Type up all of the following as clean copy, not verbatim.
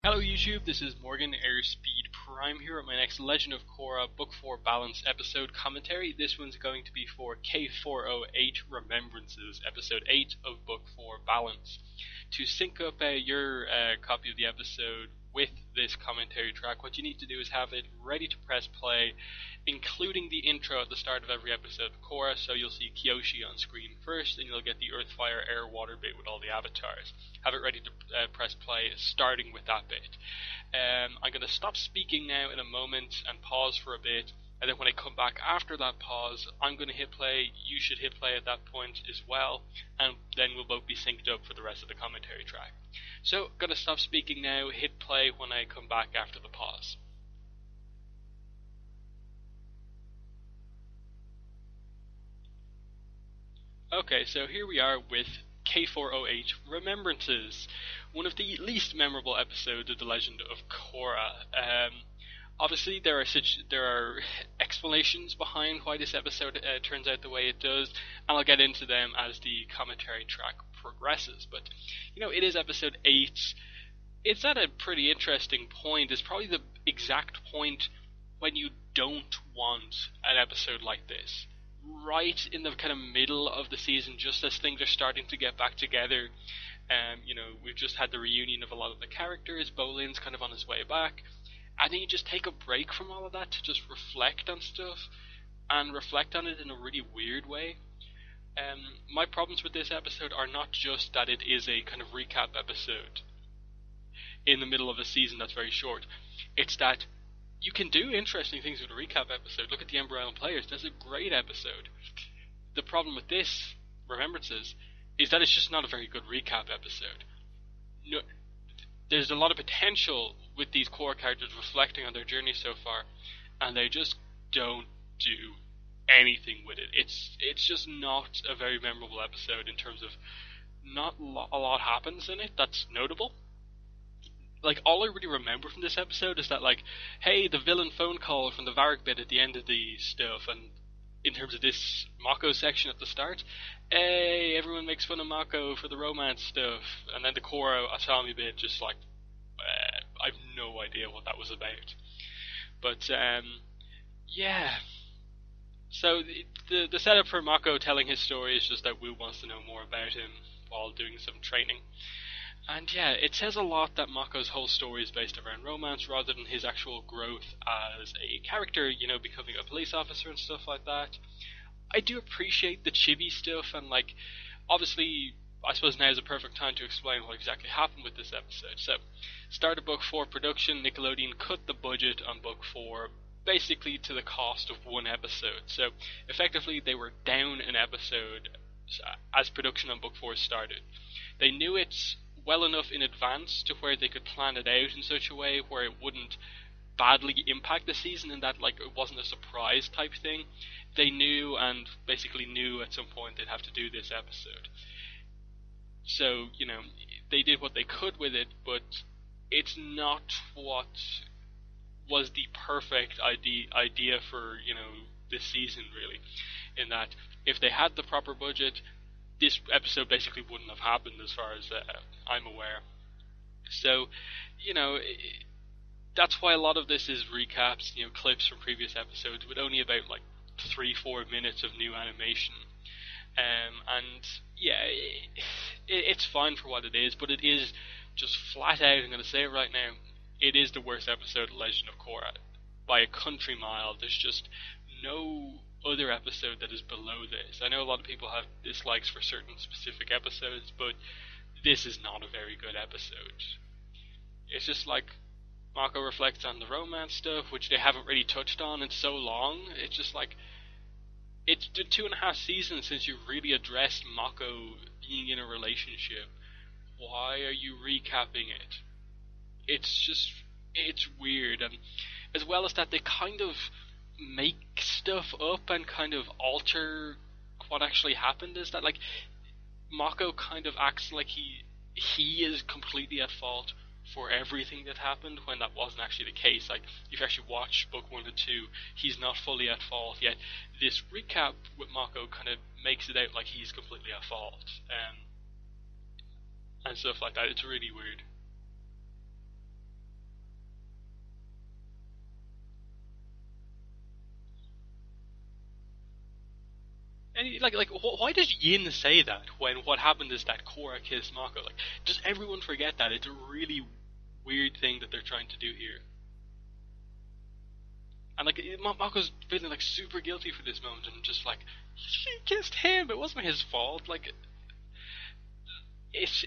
Hello YouTube, this is Morgan, Airspeed Prime here at my next Legend of Korra Book 4 Balance episode commentary. This one's going to be for K408 Remembrances, episode 8 of Book 4 Balance. To sync up your copy of the episode with this commentary track, what you need to do is have it ready to press play, including the intro at the start of every episode of Korra, so you'll see Kyoshi on screen first, and you'll get the Earth, Fire, Air, Water bit with all the avatars. Have it ready to press play, starting with that bit. I'm going to stop speaking now in a moment and pause for a bit, and then when I come back after that pause, I'm going to hit play, you should hit play at that point as well, and then we'll both be synced up for the rest of the commentary track. So, going to stop speaking now, hit play when I come back after the pause. Okay, so here we are with K408 Remembrances, one of the least memorable episodes of The Legend of Korra. Obviously, there are explanations behind why this episode turns out the way it does, and I'll get into them as the commentary track progresses. But, it is episode 8. It's at a pretty interesting point. It's probably the exact point when you don't want an episode like this. Right in the kind of middle of the season, just as things are starting to get back together. We've just had the reunion of a lot of the characters. Bolin's kind of on his way back. And then you just take a break from all of that to just reflect on stuff, and reflect on it in a really weird way. My problems with this episode are not just that it is a kind of recap episode in the middle of a season that's very short. It's that you can do interesting things with a recap episode. Look at the Ember Island Players. That's a great episode. The problem with this, Remembrances, is that it's just not a very good recap episode. No, there's a lot of potential with these core characters reflecting on their journey so far, and they just don't do anything with it. It's just not a very memorable episode in terms of not a lot happens in it that's notable. Like, all I really remember from this episode is that, like, hey, the villain phone call from the Varric bit at the end of the stuff, and in terms of this Mako section at the start, hey, everyone makes fun of Mako for the romance stuff, and then the Korra Asami bit, just like, I've no idea what that was about. But, yeah. So, the setup for Mako telling his story is just that Wu wants to know more about him while doing some training. And yeah, it says a lot that Mako's whole story is based around romance rather than his actual growth as a character, becoming a police officer and stuff like that. I do appreciate the chibi stuff, and obviously, I suppose now is a perfect time to explain what exactly happened with this episode. So, start of Book 4 production, Nickelodeon cut the budget on Book 4 basically to the cost of one episode. So, effectively, they were down an episode as production on Book 4 started. They knew it well enough in advance to where they could plan it out in such a way where it wouldn't badly impact the season, and that it wasn't a surprise type thing. They knew, and basically knew at some point they'd have to do this episode. So, they did what they could with it, but it's not what was the perfect idea for, this season, really. In that, if they had the proper budget, this episode basically wouldn't have happened as far as I'm aware. So, that's why a lot of this is recaps, clips from previous episodes with only about 3-4 minutes of new animation. And yeah, it's fine for what it is, but it is just flat out, I'm going to say it right now, it is the worst episode of Legend of Korra by a country mile. There's just no other episode that is below this. I know a lot of people have dislikes for certain specific episodes, but this is not a very good episode. It's just like Mako reflects on the romance stuff, which they haven't really touched on in so long. It's just like, it's 2.5 seasons since you really addressed Mako being in a relationship. Why are you recapping it? It's weird, and as well as that, they kind of make stuff up and kind of alter what actually happened. Is that Mako kind of acts like he is completely at fault for everything that happened, when that wasn't actually the case. If you actually watch Book 1 and 2, he's not fully at fault, yet this recap with Mako kind of makes it out like he's completely at fault, and stuff like that. It's really weird. And why does Yin say that when what happened is that Korra kissed Mako? Like, does everyone forget that? It's a really weird thing that they're trying to do here. And like, Mako's feeling like super guilty for this moment, and just like, she kissed him. It wasn't his fault. Like, it's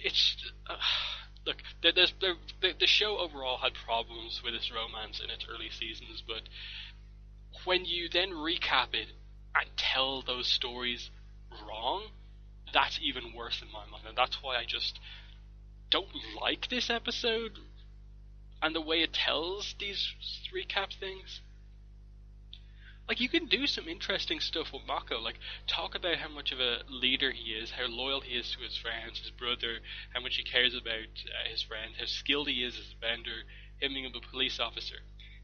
look, the show overall had problems with its romance in its early seasons, but when you then recap it and tell those stories wrong, that's even worse in my mind, and that's why I just don't like this episode and the way it tells these recap things. Like, you can do some interesting stuff with Mako, like, talk about how much of a leader he is, how loyal he is to his friends, his brother, how much he cares about his friend, how skilled he is as a bender, him being a police officer.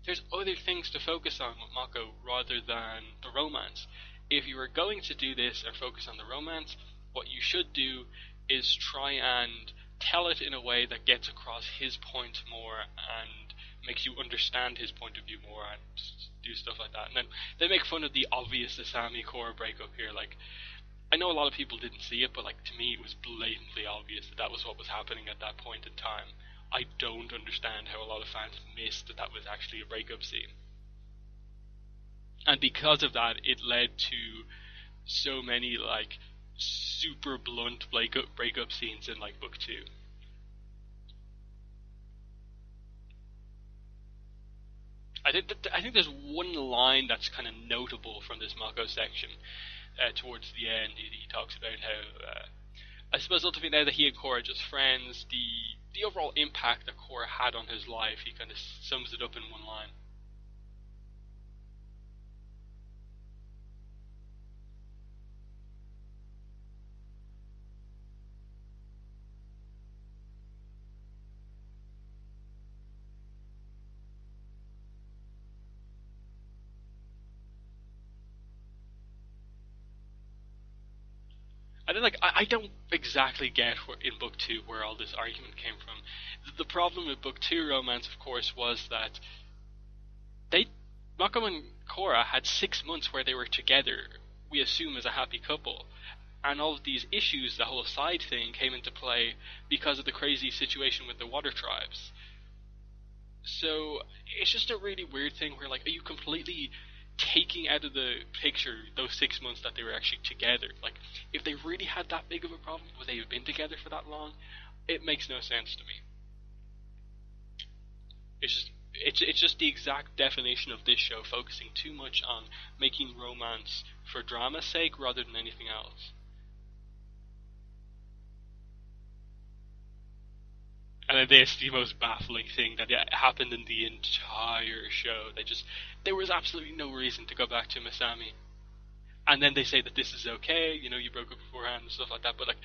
There's other things to focus on with Mako rather than the romance. If you are going to do this and focus on the romance, what you should do is try and tell it in a way that gets across his point more and makes you understand his point of view more, and do stuff like that. And then they make fun of the obvious Asami Korra breakup here. Like, I know a lot of people didn't see it, but like, to me it was blatantly obvious that that was what was happening at that point in time. I don't understand how a lot of fans missed that that was actually a breakup scene. And because of that, it led to so many like super blunt breakup scenes in like book 2. I think there's one line that's kind of notable from this Mako section towards the end. He talks about how I suppose ultimately, now that he and Korra are just friends, the overall impact that Korra had on his life, he kind of sums it up in one line. And then, like, I don't exactly get in book 2 where all this argument came from. The problem with book 2 romance, of course, was that Mako and Korra had 6 months where they were together, we assume as a happy couple, and all of these issues, the whole side thing, came into play because of the crazy situation with the water tribes. So it's just a really weird thing where, like, are you completely taking out of the picture those 6 months that they were actually together? Like, if they really had that big of a problem, would they have been together for that long? It makes no sense to me. It's just the exact definition of this show, focusing too much on making romance for drama's sake rather than anything else. And then this, the most baffling thing that happened in the entire show. There was absolutely no reason to go back to Masami. And then they say that this is okay, you know, you broke up beforehand and stuff like that, but like,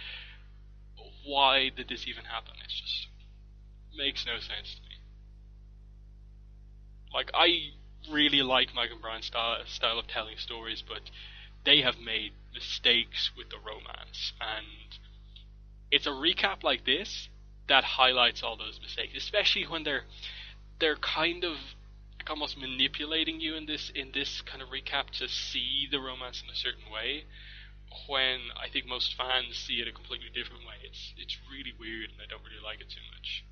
why did this even happen? It just makes no sense to me. Like, I really like Mike and Brian's style of telling stories, but they have made mistakes with the romance, and it's a recap like this that highlights all those mistakes, especially when they're kind of like almost manipulating you in this kind of recap to see the romance in a certain way, when I think most fans see it a completely different way. It's really weird, and I don't really like it too much.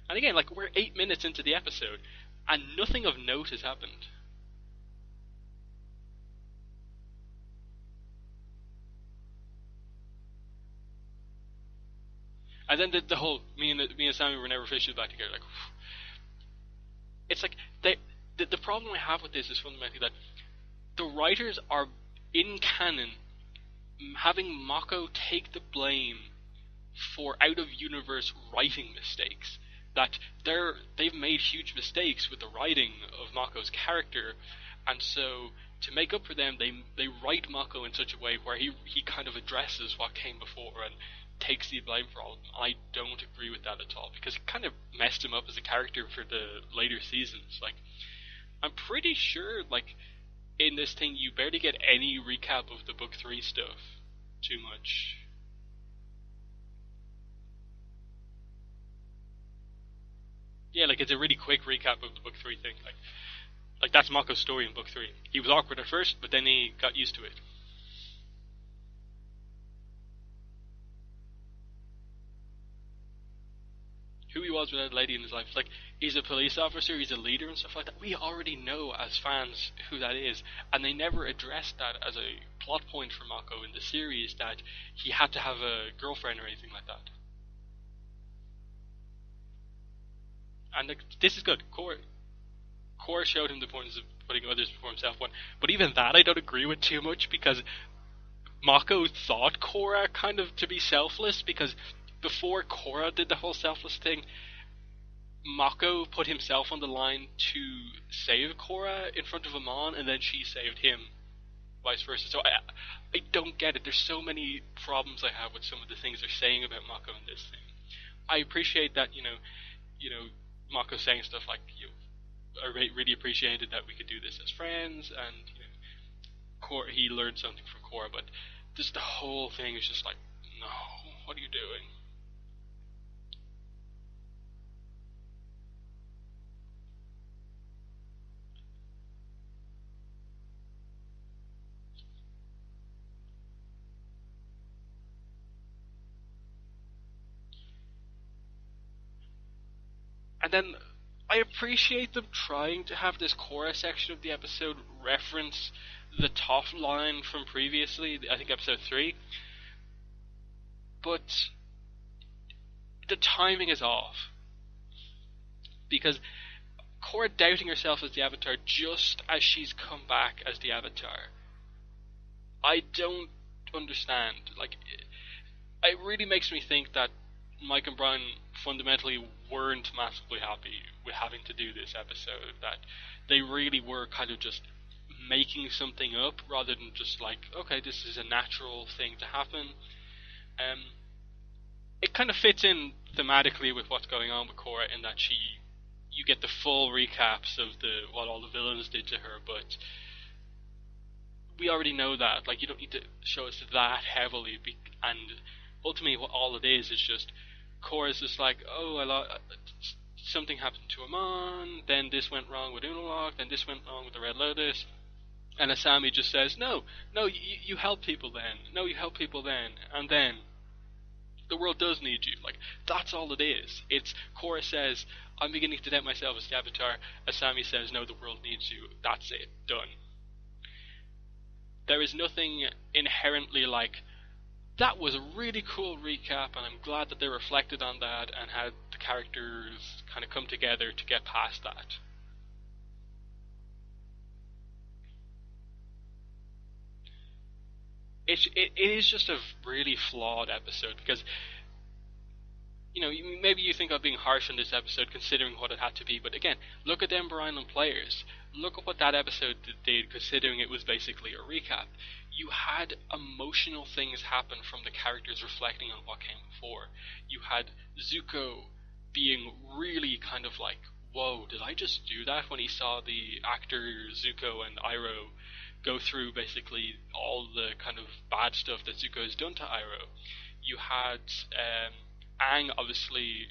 And again, like, we're 8 minutes into the episode, and nothing of note has happened. And then the whole me and Sammy were never officially back together. Like, it's like the problem I have with this is fundamentally that the writers are in canon having Mako take the blame for out of universe writing mistakes. That they've made huge mistakes with the writing of Mako's character, and so to make up for them, they write Mako in such a way where he kind of addresses what came before and takes the blame for all of them. I don't agree with that at all, because it kind of messed him up as a character for the later seasons. Like, I'm pretty sure, like, in this thing, you barely get any recap of the book 3 stuff too much. Yeah, like, it's a really quick recap of the book 3 thing. Like, Like, that's Mako's story in book 3. He was awkward at first, but then he got used to it. Who he was without a lady in his life. Like, he's a police officer, he's a leader and stuff like that. We already know as fans who that is, and they never addressed that as a plot point for Mako in the series, that he had to have a girlfriend or anything like that. And this is good. Korra showed him the importance of putting others before himself. But even that I don't agree with too much, because Mako thought Korra kind of to be selfless, because before Korra did the whole selfless thing, Mako put himself on the line to save Korra in front of Amon, and then she saved him, vice versa. So I don't get it. There's so many problems I have with some of the things they're saying about Mako in this thing. I appreciate that, Mako saying stuff like, I really appreciated that we could do this as friends, and he learned something from Korra, but just the whole thing is just like, no, what are you doing? And then I appreciate them trying to have this Korra section of the episode reference the Toph line from previously, I think episode 3, but the timing is off, because Korra doubting herself as the Avatar just as she's come back as the Avatar, I don't understand. Like, it really makes me think that Mike and Brian fundamentally weren't massively happy with having to do this episode, that they really were kind of just making something up rather than just like, okay, this is a natural thing to happen. It kind of fits in thematically with what's going on with Korra, in that you get the full recaps of what all the villains did to her, but we already know that. Like, you don't need to show us that heavily, and ultimately what all it is just Korra's just like, oh, something happened to Amon, then this went wrong with Unalaq, then this went wrong with the Red Lotus, and Asami just says, no, you help people then, no, you help people then, and then the world does need you. Like, that's all it is. It's Korra says, I'm beginning to doubt myself as the Avatar. Asami says, no, the world needs you. That's it. Done. There is nothing inherently like, that was a really cool recap, and I'm glad that they reflected on that and had the characters kind of come together to get past that. It is just a really flawed episode, because maybe you think I'm being harsh on this episode considering what it had to be, but again, look at the Ember Island players. Look at what that episode did, considering it was basically a recap. You had emotional things happen from the characters reflecting on what came before. You had Zuko being really kind of like, whoa, did I just do that, when he saw the actor Zuko and Iroh go through basically all the kind of bad stuff that Zuko has done to Iroh. You had Aang obviously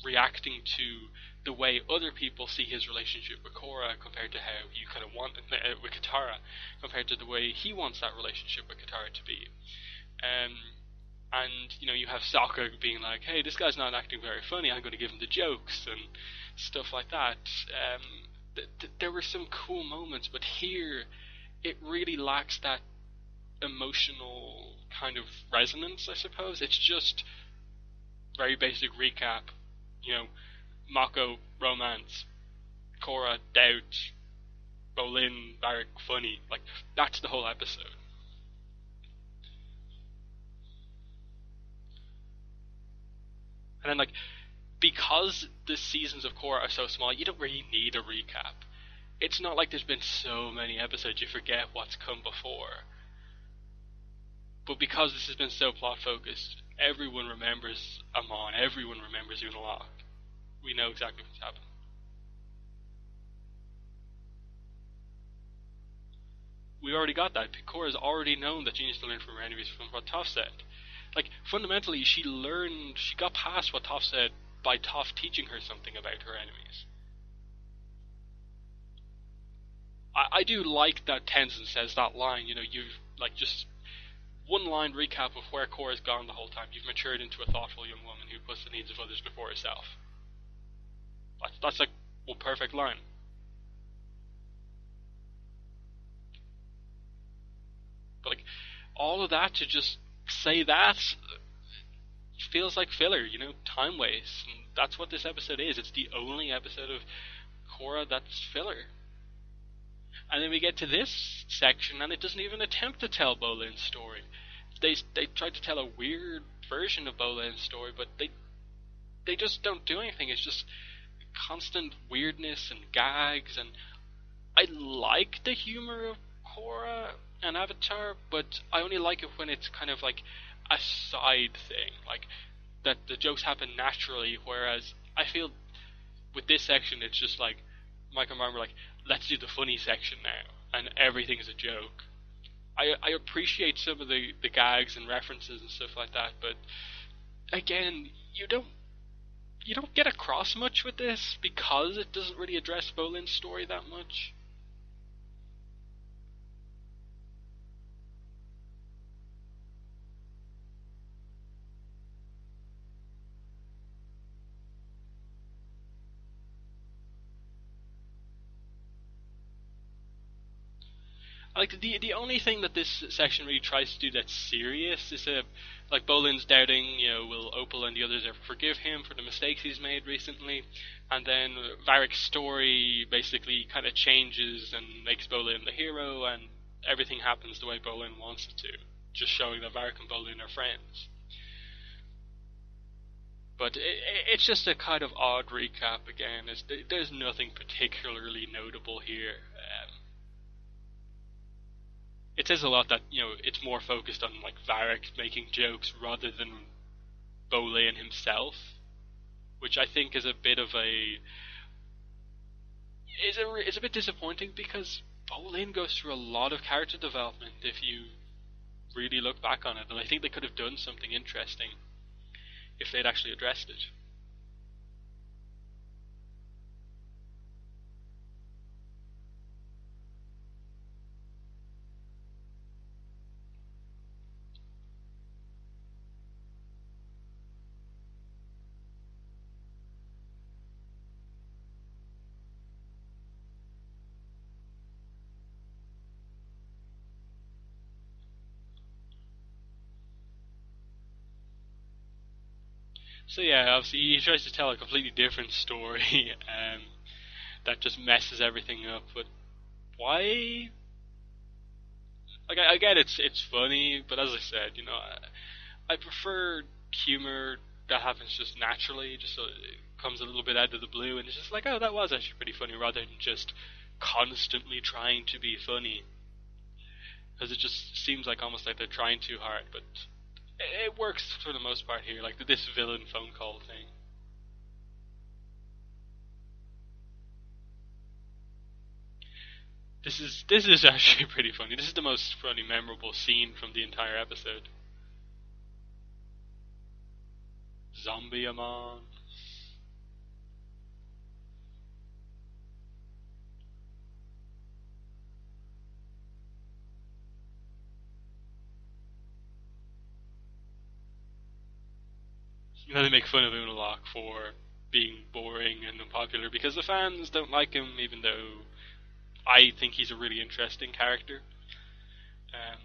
reacting to the way other people see his relationship with Korra compared to how you kind of want with Katara, compared to the way he wants that relationship with Katara to be. And you have Sokka being like, hey, this guy's not acting very funny, I'm going to give him the jokes and stuff like that. There were some cool moments, but here it really lacks that emotional kind of resonance, I suppose. It's just very basic recap. Mako, romance, Korra, doubt, Bolin, Varric, funny. Like, that's the whole episode. And then, like, because the seasons of Korra are so small, you don't really need a recap. It's not like there's been so many episodes you forget what's come before. But because this has been so plot focused, everyone remembers Amon, everyone remembers Unalaq. We know exactly what's happened. We already got that. Korra's already known that she needs to learn from her enemies, from what Toph said. Like, fundamentally, she got past what Toph said by Toph teaching her something about her enemies. I do like that Tenzin says that line. You've like just one line recap of where Korra's gone the whole time. You've matured into a thoughtful young woman who puts the needs of others before herself. That's like one perfect line. But like all of that to just say that feels like filler, time waste. And that's what this episode is. It's the only episode of Korra that's filler. And then we get to this section, and it doesn't even attempt to tell Bolin's story. They tried to tell a weird version of Bolin's story, but they just don't do anything. It's just constant weirdness and gags, and I like the humor of Korra and Avatar, but I only like it when it's kind of like a side thing, like that the jokes happen naturally, whereas I feel with this section it's just like Mike and Martin were like, let's do the funny section now, and everything's a joke. I appreciate some of the gags and references and stuff like that, but again, you don't get across much with this because it doesn't really address Bolin's story that much. Like the only thing that this section really tries to do that's serious is like Bolin's doubting, will Opal and the others ever forgive him for the mistakes he's made recently, and then Varric's story basically kind of changes and makes Bolin the hero, and everything happens the way Bolin wants it to, just showing that Varric and Bolin are friends. But it's just a kind of odd recap again. There's nothing particularly notable here. It says a lot that it's more focused on like Varric making jokes rather than Bolin himself, which I think is a bit of is a bit disappointing because Bolin goes through a lot of character development if you really look back on it, and I think they could have done something interesting if they'd actually addressed it. So yeah, obviously he tries to tell a completely different story that just messes everything up. But why? Like I get it's funny, but as I said, I prefer humor that happens just naturally, just so it comes a little bit out of the blue, and it's just like, oh, that was actually pretty funny, rather than just constantly trying to be funny, because it just seems like almost like they're trying too hard. But it works for the most part here, like this villain phone call thing. This is actually pretty funny. This is the most funny, memorable scene from the entire episode. Zombie Amon. They make fun of Unalaq for being boring and unpopular because the fans don't like him, even though I think he's a really interesting character. Um,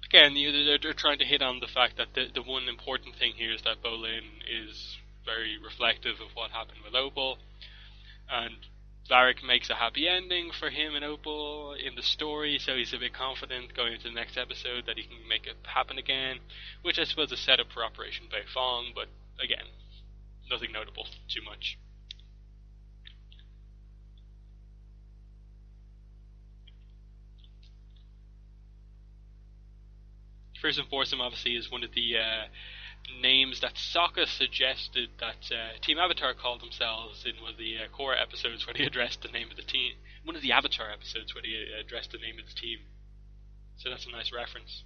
Again, they're trying to hit on the fact that the one important thing here is that Bolin is very reflective of what happened with Opal, and Varric makes a happy ending for him and Opal in the story, so he's a bit confident going into the next episode that he can make it happen again, which I suppose is set up for Operation Beifong, but again, nothing notable too much. Fearsome Foursome obviously is one of the names that Sokka suggested that Team Avatar called themselves in one of the Korra episodes when he addressed the name of the team. One of the Avatar episodes when he addressed the name of the team. So that's a nice reference.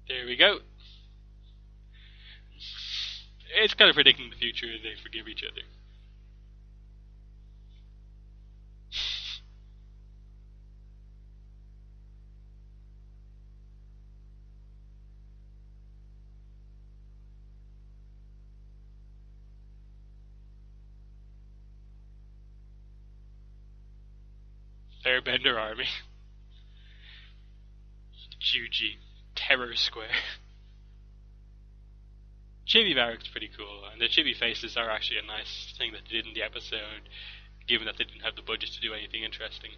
There we go. It's kind of predicting the future. They forgive each other. Airbender Army. Juji. Terror Square. Chibi Barrack's pretty cool, and the chibi faces are actually a nice thing that they did in the episode, given that they didn't have the budget to do anything interesting.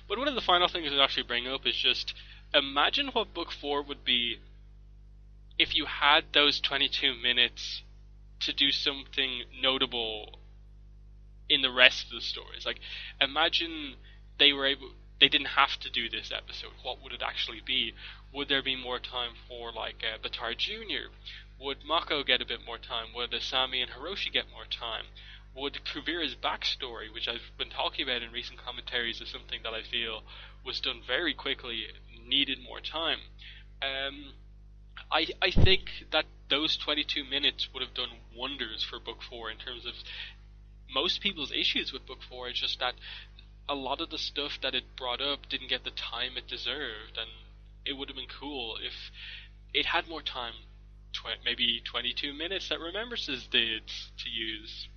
But one of the final things I'd actually bring up is just, imagine what Book 4 would be if you had those 22 minutes to do something notable in the rest of the stories. Like, imagine they didn't have to do this episode. What would it actually be? Would there be more time for, like, Batar Jr.? Would Mako get a bit more time? Would Asami and Hiroshi get more time? Would Kuvira's backstory, which I've been talking about in recent commentaries, as something that I feel was done very quickly, needed more time? I think that those 22 minutes would have done wonders for Book 4 in terms of most people's issues with Book 4. It's just that a lot of the stuff that it brought up didn't get the time it deserved, and it would have been cool if it had more time, maybe 22 minutes that Remembrances did to use.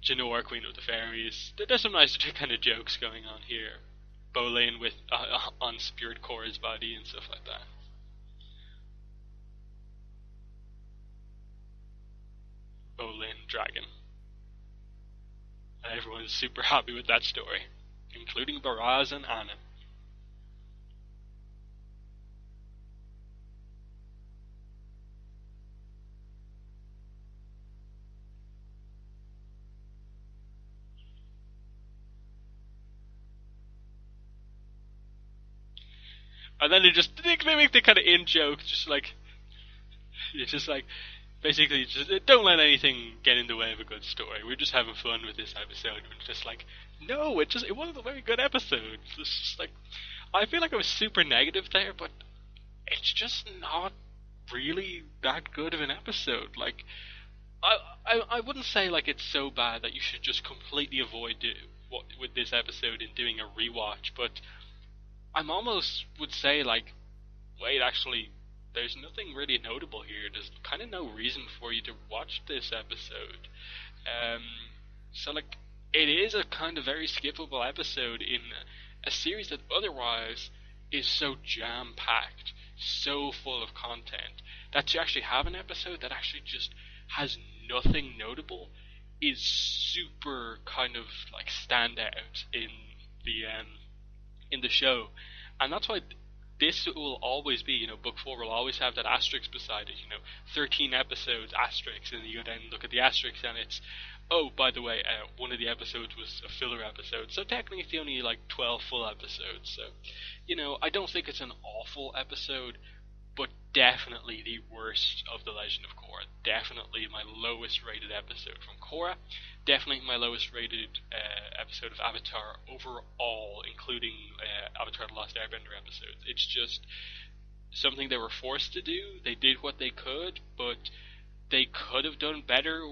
Janor, Queen of the Fairies. There's some nice kind of jokes going on here. Bolin with on Spirit Korra's body and stuff like that. Bolin Dragon. And everyone's super happy with that story, including Baraz and Anna. And then they make the kind of in joke, just like, it's just like, basically, just don't let anything get in the way of a good story. We're just having fun with this episode. We're just like, no, it wasn't a very good episode. It's just like, I feel like I was super negative there, but it's just not really that good of an episode. Like, I wouldn't say like it's so bad that you should just completely avoid it with this episode in doing a rewatch, but I'm almost would say like, wait, actually, there's nothing really notable here. There's kind of no reason for you to watch this episode. So like, it is a kind of very skippable episode in a series that otherwise is so jam-packed, so full of content, that to actually have an episode that actually just has nothing notable is super kind of like stand out in the show. And that's why this will always be, Book 4 will always have that asterisk beside it, 13 episodes, asterisk, and you then look at the asterisk and it's, oh, by the way, one of the episodes was a filler episode, so technically it's only like 12 full episodes, so, I don't think it's an awful episode, but definitely the worst of The Legend of Korra, definitely my lowest rated episode from Korra, definitely my lowest rated episode of Avatar overall, including Avatar The Last Airbender episodes. It's just something they were forced to do. They did what they could, but they could have done better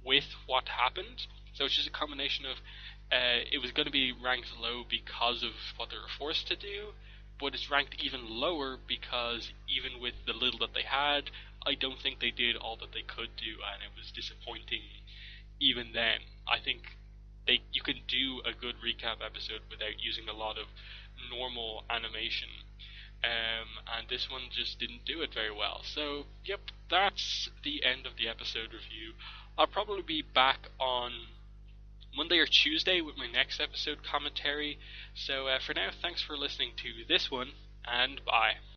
with what happened. So it's just a combination of it was going to be ranked low because of what they were forced to do, but it's ranked even lower because even with the little that they had, I don't think they did all that they could do, and it was disappointing even then. I think you can do a good recap episode without using a lot of normal animation, and this one just didn't do it very well. So, yep, that's the end of the episode review. I'll probably be back on Monday or Tuesday with my next episode commentary. So for now, thanks for listening to this one, and bye.